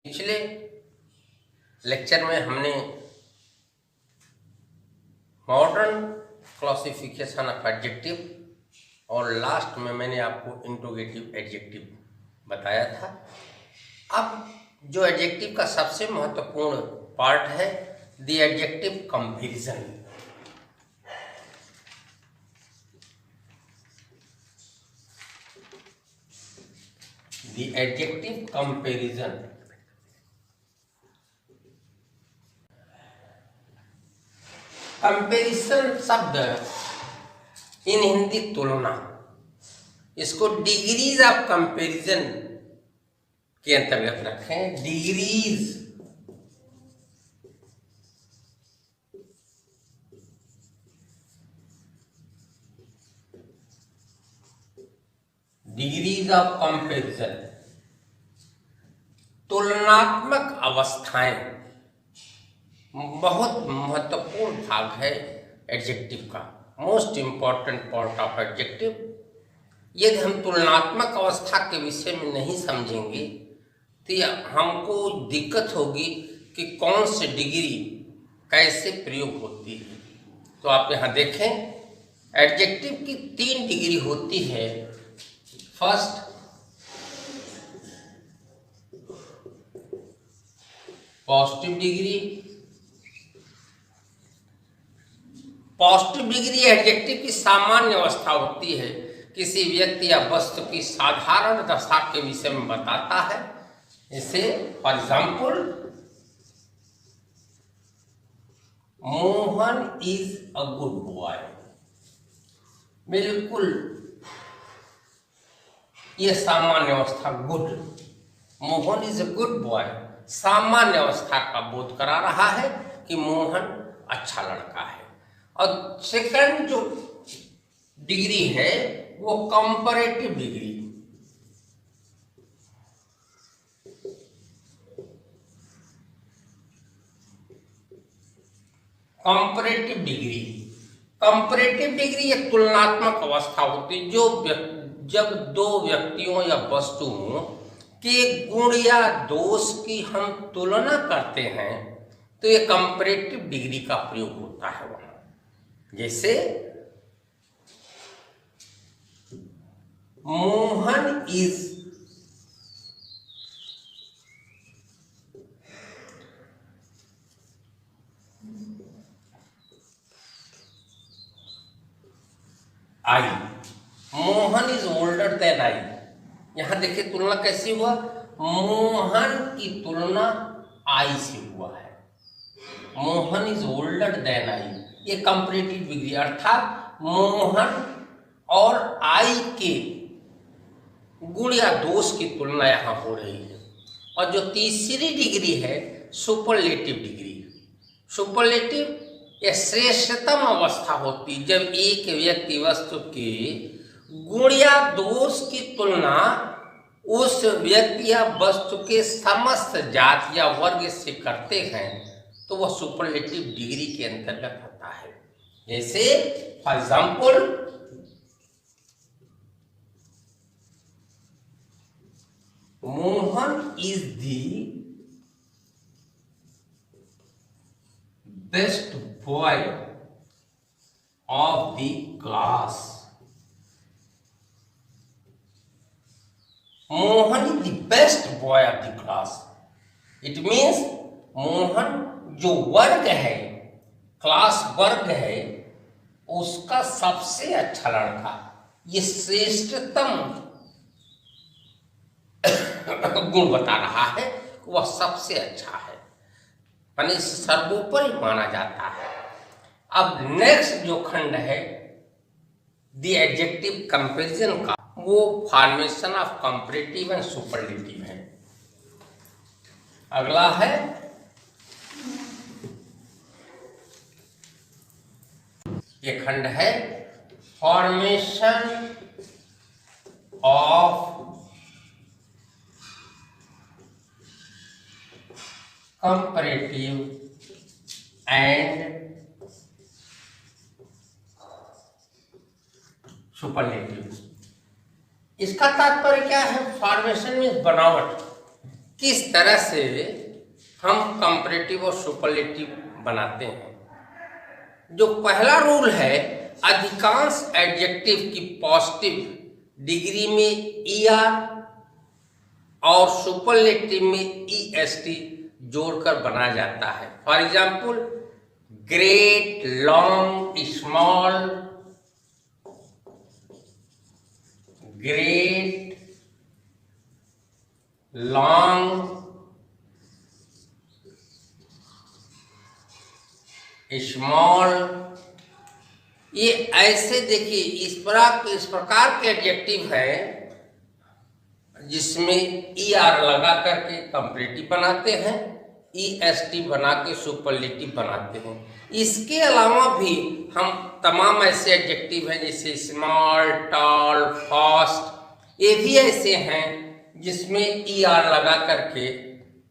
पिछले लेक्चर में हमने मॉडर्न क्लासिफिकेशन ऑफ एडजेक्टिव और लास्ट में मैंने आपको इंट्रोगेटिव एडजेक्टिव बताया था। अब जो एडजेक्टिव का सबसे महत्वपूर्ण पार्ट है the adjective comparison. The adjective comparison comparison शब्द इन हिंदी तुलना, इसको डिग्रीज ऑफ कंपैरिजन के अंतर्गत रखें। डिग्रीज ऑफ कंपैरिजन तुलनात्मक अवस्थाएं बहुत महत्वपूर्ण भाग है एडजेक्टिव का, most important part of adjective. यदि हम तुलनात्मक अवस्था के विषय में नहीं समझेंगे तो हमको दिक्कत होगी कि कौन सी डिग्री कैसे प्रयोग होती है। तो आप यहाँ देखें, एडजेक्टिव की 3 डिग्री होती है। First, positive degree. Positive degree adjective की सामान्य अवस्था होती है, किसी व्यक्ति या वस्तु की साधारण दशा के विषय में बताता है। इसे for example, Mohan is a good boy. बिल्कुल ये सामान्य अवस्था good, Mohan is a good boy सामान्य अवस्था का बोध करा रहा है कि मोहन अच्छा लड़का है। और सेकंड जो डिग्री है वो कंपैरेटिव डिग्री। कंपैरेटिव डिग्री एक तुलनात्मक अवस्था होती है जब दो व्यक्तियों या वस्तुओं के गुण या दोष की हम तुलना करते हैं तो ये कंपैरेटिव डिग्री का प्रयोग होता है वहां। जैसे Mohan is I, Mohan is older than I. यहां देखिए तुलना कैसी हुआ, मोहन की तुलना आई से हुआ है। Mohan is older than I, ये कंपैरेटिव डिग्री, अर्थात मोहन और आई के गुण या दोष की तुलना यहां हो रही है। और जो तीसरी डिग्री है सुपरलेटिव डिग्री। सुपरलेटिव यह श्रेष्ठतम अवस्था होती जब एक व्यक्ति वस्तु के गुण या दोष की तुलना उस व्यक्ति या वस्तु के समस्त जाति या वर्ग से करते हैं तो वह सुपरलेटिव डिग्री के अंतर्गत आता है। जैसे for example, Mohan is the best boy of the class. Mohan is the best boy of the class. It means Mohan जो वर्ग है, क्लास वर्ग है, उसका सबसे अच्छा लड़का। ये श्रेष्ठतम गुण बता रहा है, वह सबसे अच्छा है, यानी सर्वोपरि माना जाता है। अब नेक्स्ट जो खंड है द एडजेक्टिव कंपैरिजन का, वो formation of comparative and superlative है। अगला है ये खंड है formation of comparative and superlative. इसका तात्पर्य क्या है? फॉर्मेशन मीन्स बनावट, किस तरह से हम कंपैरेटिव और सुपरलेटिव बनाते हैं। जो पहला रूल है, अधिकांश एडजेक्टिव की पॉजिटिव डिग्री में ER और सुपरलेटिव में EST जोड़कर बनाया जाता है। For example, great, long, small, great, long, small, ये ऐसे देखिए इस प्रकार के एडजेक्टिव है जिसमें ER लगा करके कंपैरेटिव बनाते हैं, EST बना के सुपरलेटिव बनाते हैं। इसके अलावा भी हम तमाम ऐसे एडजेक्टिव हैं जैसे स्मॉल, टॉल, फास्ट, ये भी ऐसे हैं जिसमें ER लगा करके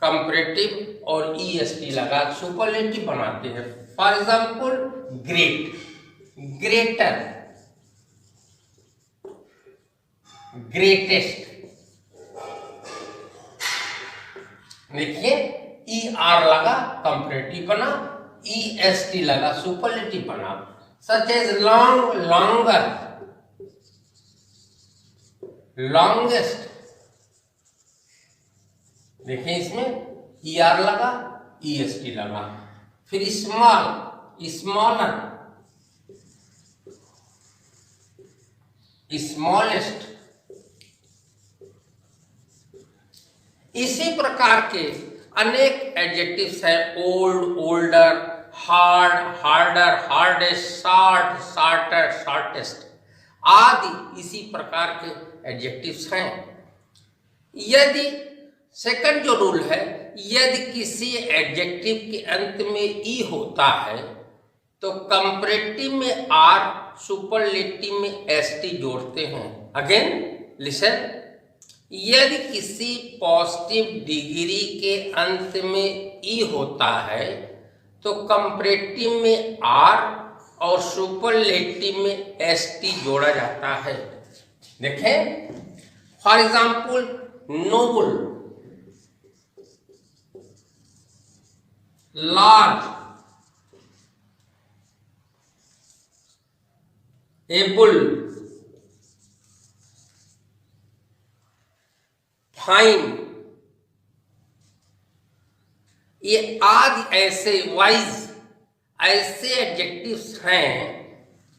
कंपैरेटिव और EST लगा सुपरलेटिव बनाते हैं। For example, great, greater, greatest, देखिए ER लगा कंपैरेटिव बना, EST लगा सुपरलेटिव बना। Such as long, longer, longest, देखिए इसमें ER लगा, EST लगा। फिर स्मॉल, स्मॉलर, स्मॉलेस्ट। इसी प्रकार के अनेक एडजेक्टिव्स हैं, old, older, hard, harder, hardest, short, shorter, shortest आदि इसी प्रकार के एडजेक्टिव्स हैं। यदि सेकंड जो रूल है, यदि किसी एडजेक्टिव के अंत में E होता है तो कंपैरेटिव में R, सुपरलेटिव में ST जोड़ते हैं। अगेन लिसन, यदि किसी पॉजिटिव डिग्री के अंत में E होता है तो कंपैरेटिव में R और सुपरलेटिव में ST जोड़ा जाता है। देखें, for example, noble, large, able, fine, ये आदि ऐसे वाइज ऐसे एडजेक्टिव्स हैं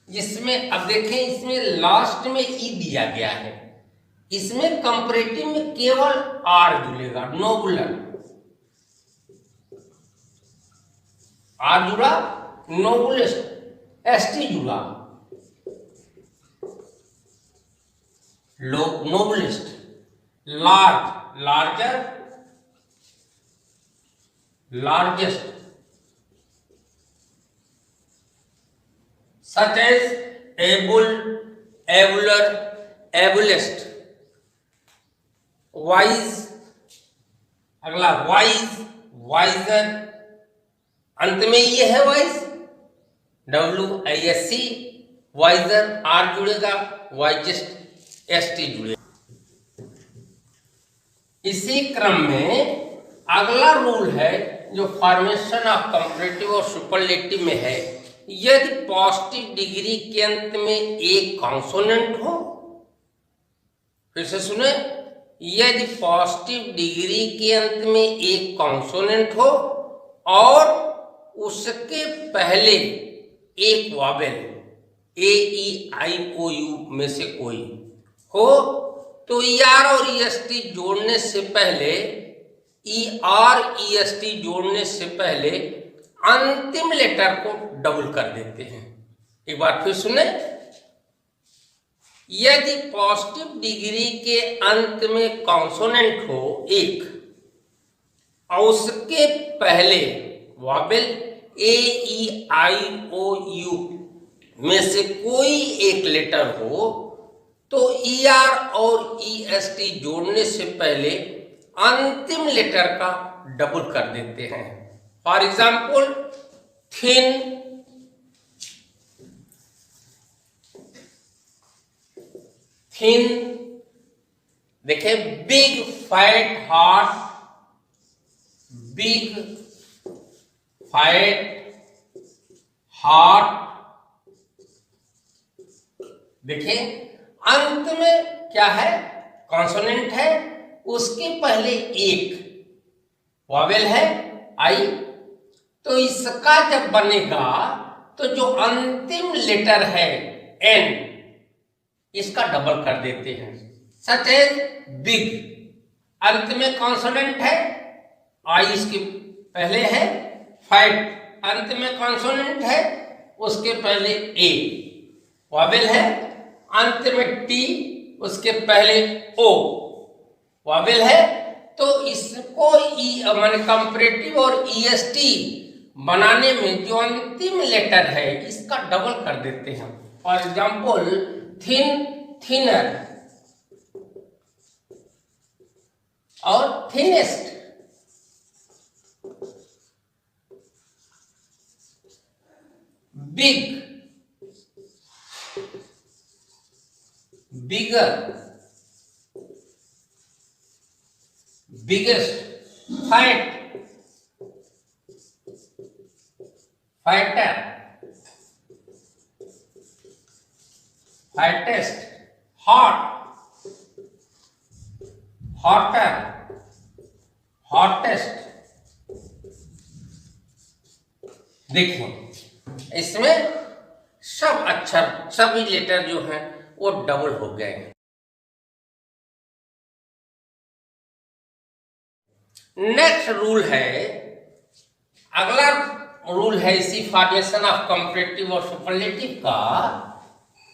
जिसमें अब देखें इसमें लास्ट में E दिया गया है, इसमें कंपैरेटिव में केवल R जुड़ेगा, नोबुलर, R जुड़ा, नोबुलेस्ट, ST जुड़ा, noblest, large, larger, largest, such as able, abler, ablest, wise, अगला वाइज, वाइजर, अंत में ये है वाइज, WISC, वाइजर, R जुड़ेगा, वाइजेस्ट, ST जुड़ेगा। इसी क्रम में अगला रूल है जो फॉर्मेशन ऑफ कंपैरेटिव और सुपरलेटिव में है, यदि पॉजिटिव डिग्री के अंत में एक कॉन्सोनेंट हो, फिर से सुने, यदि पॉजिटिव डिग्री के अंत में एक कॉन्सोनेंट हो और उसके पहले एक वॉवेल AEIOU में से कोई हो तो ER और EST जोड़ने से पहले, ER EST जोड़ने से पहले अंतिम लेटर को डबल कर देते हैं। एक बार फिर सुने, यदि पॉजिटिव डिग्री के अंत में कॉन्सोनेंट हो एक और उसके पहले वॉवेल AEIOU में से कोई एक लेटर हो तो ER और EST जोड़ने से पहले अंतिम लेटर का डबल कर देते हैं। फॉर एग्जाम्पल, थिन, थिन, देखिए big, fat, hot, big, fat, hot. देखिए अंत में क्या है, कॉन्सोनेंट है, उसके पहले एक वॉवेल है आई, तो इसका जब बनेगा तो जो अंतिम लेटर है एन, इसका डबल कर देते हैं। सच एज बिग, अंत में कॉन्सोनेंट है, आई इसके पहले है, फैट अंत में कॉन्सोनेंट है, उसके पहले ए वॉवेल है, अंत में टी, उसके पहले ओ वॉवेल है। तो इसको माने कंपैरेटिव और ईएसटी बनाने में जो अंतिम लेटर है इसका डबल कर देते हैं। फॉर एग्जाम्पल थिन, थिनर और thinnest. Big, bigger, biggest, fat, fatter, fattest, hot, hotter, hottest. देखिए इसमें सब अक्षर, सभी लेटर जो हैं वो डबल हो गए हैं। नेक्स्ट रूल है, अगला रूल है इसी फॉर्मेशन ऑफ कंपैरेटिव और सुपरलेटिव का,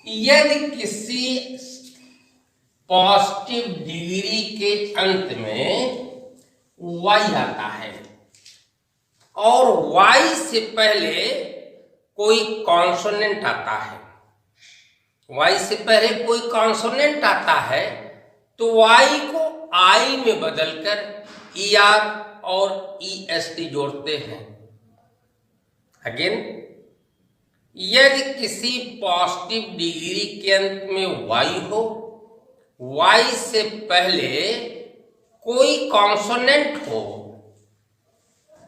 यदि किसी पॉजिटिव डिग्री के अंत में y आता है और y से पहले कोई कॉन्सोनेंट आता है, y से पहले कोई कॉन्सोनेंट आता है, तो y को i में बदलकर ER और EST जोड़ते हैं। अगेन, यदि किसी पॉजिटिव डिग्री के अंत में y हो, y से पहले कोई कॉन्सोनेंट हो,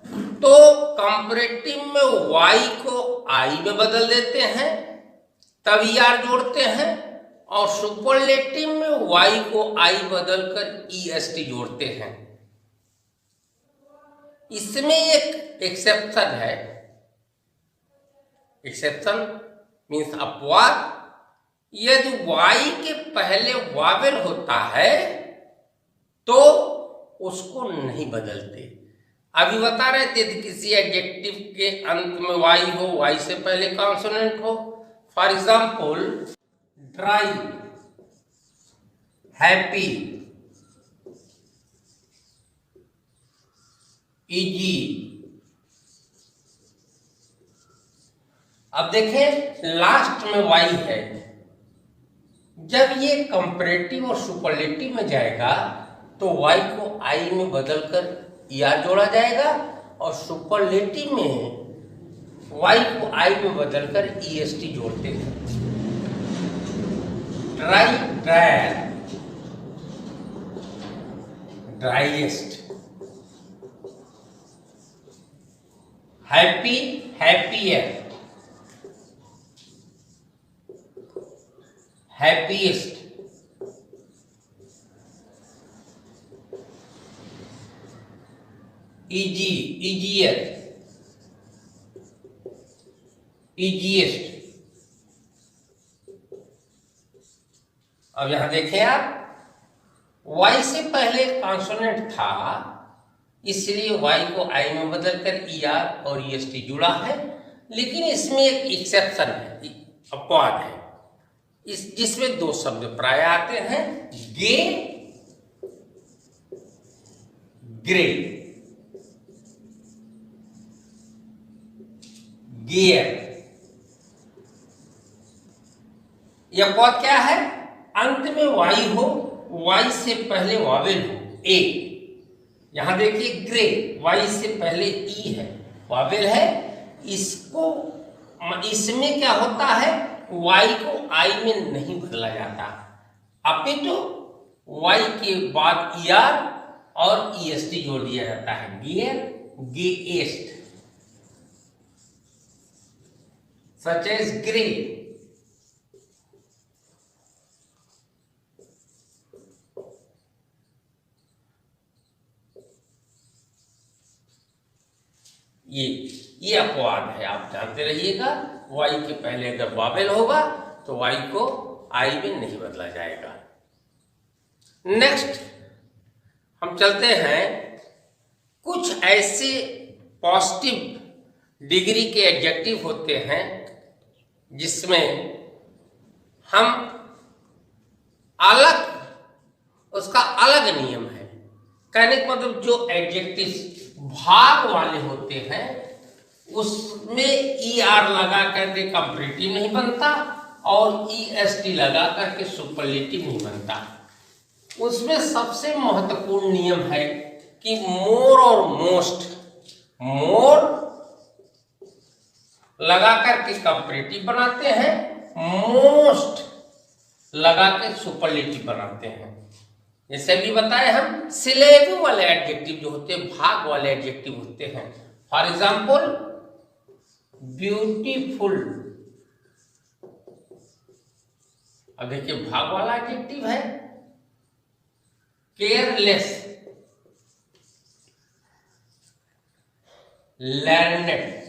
तो कंपैरेटिव में y को i में बदल देते हैं, तब ER जोड़ते हैं, और सुपरलेटिव में y को i बदलकर EST जोड़ते हैं। इसमें एक एक्सेप्शन है, एक्सेप्शन मीन्स अपवाद। यदि y के पहले वावेल होता है तो उसको नहीं बदलते। अभी बता रहे थे यदि किसी एडजेक्टिव के अंत में y हो, y से पहले कॉन्सोनेंट हो, for example dry, happy, easy. अब देखें लास्ट में y है, जब ये कंपैरेटिव और सुपरलेटिव में जाएगा तो y को i में बदलकर ER जोड़ा जाएगा, और सुपरलेटिव में y को i में बदलकर EST जोड़ते हैं। Dry, dryer, driest, happy, happier, happiest, easy, easier, easiest. अब यहां देखें आप, y से पहले कॉन्सोनेंट था, इसलिए y को i में बदलकर ER और EST जुड़ा है। लेकिन इसमें एक एक्सेप्शन है, अपवाद है, इस जिसमें दो शब्द प्राय आते हैं, गे, ग्रे, गियर। यह अपवाद क्या है, अंत में y हो, y से पहले वावेल हो, ए। यहां देखिए ग्रे, y से पहले ई है, वावेल है, इसको इसमें क्या होता है, y को i में नहीं बदला जाता, अपितु y के बाद ER और EST जोड़ दिया जाता है, gear, gayest, such as grey. ये अपवाद है, आप जानते रहिएगा। वाई के पहले अगर वावेल होगा तो वाई को आई में नहीं बदला जाएगा। नेक्स्ट हम चलते हैं, कुछ ऐसे पॉजिटिव डिग्री के एडजेक्टिव होते हैं जिसमें हम अलग, उसका अलग नियम है। कहने का मतलब जो एडजेक्टिव भाग वाले होते हैं उसमें ER लगा करके कंपैरेटिव नहीं बनता और EST लगा करके सुपरलेटिव नहीं बनता। उसमें सबसे महत्वपूर्ण नियम है कि मोर और मोस्ट, मोर लगा करके कंपैरेटिव बनाते हैं, मोस्ट लगा के सुपरलेटिव बनाते हैं। जैसे भी बताए हम, सिलेबल वाले एडजेक्टिव जो होते हैं, भाग वाले एडजेक्टिव होते हैं। फॉर एग्जाम्पल ब्यूटीफुल, अब देखिए भाग वाला एडजेक्टिव है। केयरलेस, लर्नेड,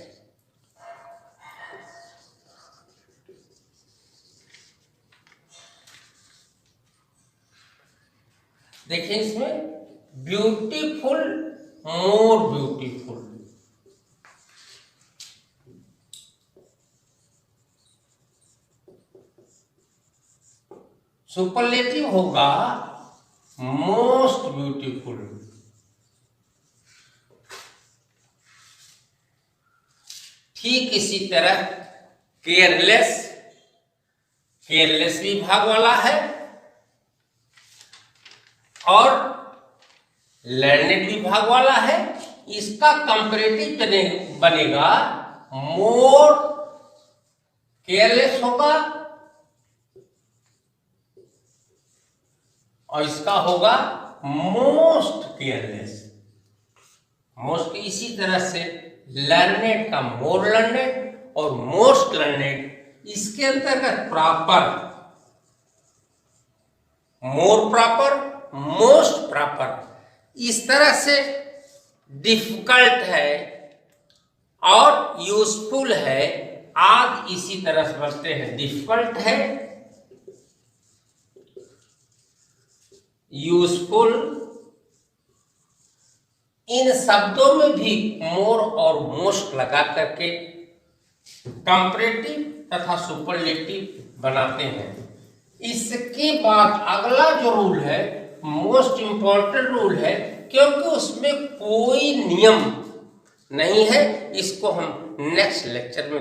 देखिए इसमें ब्यूटीफुल, मोर ब्यूटीफुल। सुपरलेटिव होगा मोस्ट ब्यूटीफुल। ठीक इसी तरह केयरलेस, केयरलेस भी भाग वाला है और लर्नेड भी भाग वाला है। इसका कंपैरेटिव बनेगा मोर केयरलेस होगा और इसका होगा मोस्ट केयरलेस। मोस्ट इसी तरह से लर्नेड का मोर लर्नेड और मोस्ट लर्नेड, इसके अंतर्गत प्रॉपर, मोर प्रॉपर, मोस्ट प्रॉपर, इस तरह से डिफिकल्ट है और यूजफुल है, आज इसी तरह से बढ़ते हैं। डिफिकल्ट है, यूजफुल, इन शब्दों में भी मोर और मोस्ट लगा करके कंपैरेटिव तथा सुपरलेटिव बनाते हैं। इसके बाद अगला जो रूल है, मोस्ट इंपॉर्टेंट रूल है, क्योंकि उसमें कोई नियम नहीं है। इसको हम नेक्स्ट लेक्चर में